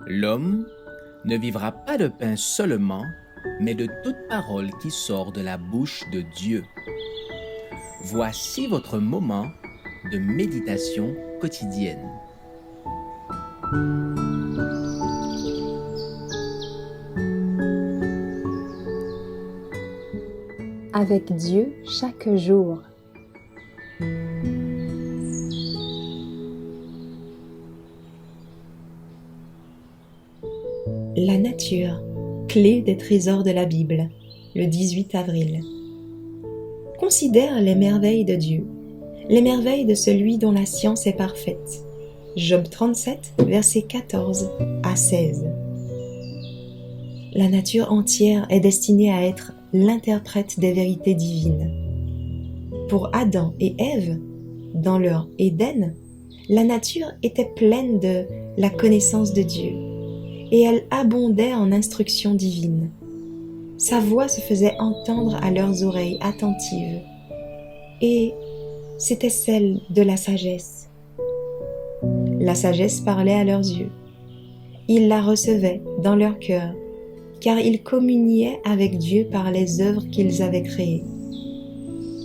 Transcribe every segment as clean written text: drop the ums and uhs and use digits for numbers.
L'homme ne vivra pas de pain seulement, mais de toute parole qui sort de la bouche de Dieu. Voici votre moment de méditation quotidienne. Avec Dieu chaque jour. La nature, clé des trésors de la Bible, le 18 avril. Considère les merveilles de Dieu, les merveilles de celui dont la science est parfaite. Job 37, versets 14 à 16. La nature entière est destinée à être l'interprète des vérités divines. Pour Adam et Ève, dans leur Éden, la nature était pleine de la connaissance de Dieu et elle abondait en instructions divines. Sa voix se faisait entendre à leurs oreilles attentives et c'était celle de la sagesse. La sagesse parlait à leurs yeux. Ils la recevaient dans leur cœur car ils communiaient avec Dieu par les œuvres qu'ils avaient créées.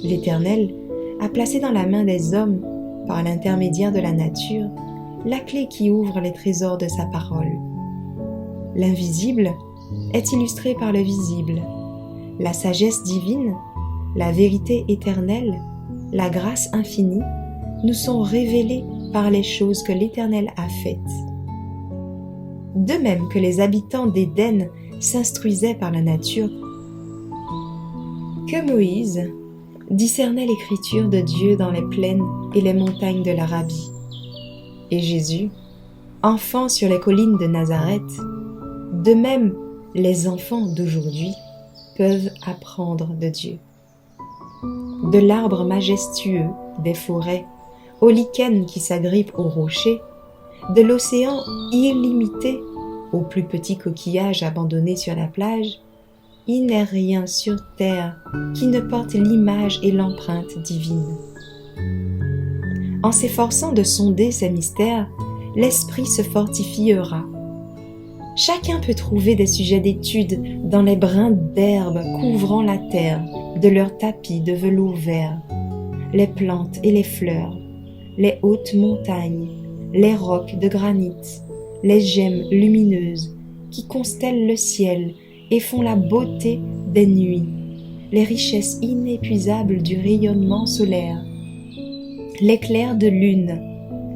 L'Éternel a placé dans la main des hommes, par l'intermédiaire de la nature, la clé qui ouvre les trésors de sa parole. L'invisible est illustré par le visible. La sagesse divine, la vérité éternelle, la grâce infinie nous sont révélées par les choses que l'Éternel a faites. De même que les habitants d'Éden s'instruisaient par la nature, que Moïse discernait l'écriture de Dieu dans les plaines et les montagnes de l'Arabie. Et Jésus, enfant sur les collines de Nazareth, de même les enfants d'aujourd'hui peuvent apprendre de Dieu. De l'arbre majestueux des forêts, aux lichens qui s'agrippent aux rochers, de l'océan illimité aux plus petits coquillages abandonnés sur la plage, il n'est rien sur terre qui ne porte l'image et l'empreinte divine. En s'efforçant de sonder ces mystères, l'esprit se fortifiera. Chacun peut trouver des sujets d'étude dans les brins d'herbe couvrant la terre de leurs tapis de velours vert, les plantes et les fleurs, les hautes montagnes, les rocs de granit, les gemmes lumineuses qui constellent le ciel et font la beauté des nuits, les richesses inépuisables du rayonnement solaire, l'éclair de lune,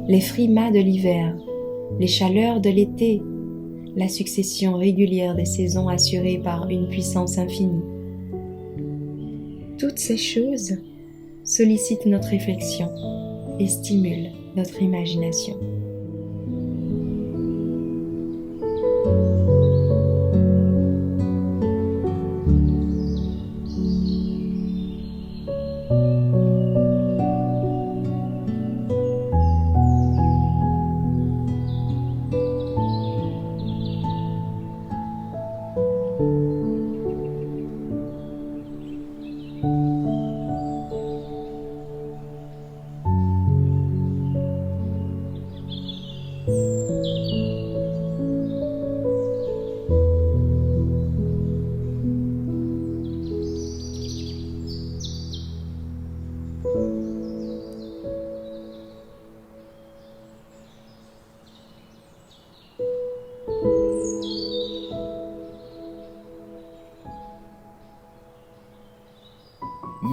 les frimas de l'hiver, les chaleurs de l'été, la succession régulière des saisons assurée par une puissance infinie. Toutes ces choses sollicitent notre réflexion et stimulent notre imagination.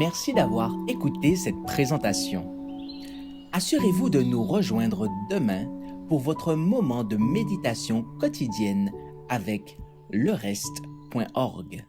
Merci d'avoir écouté cette présentation. Assurez-vous de nous rejoindre demain pour votre moment de méditation quotidienne avec lereste.org.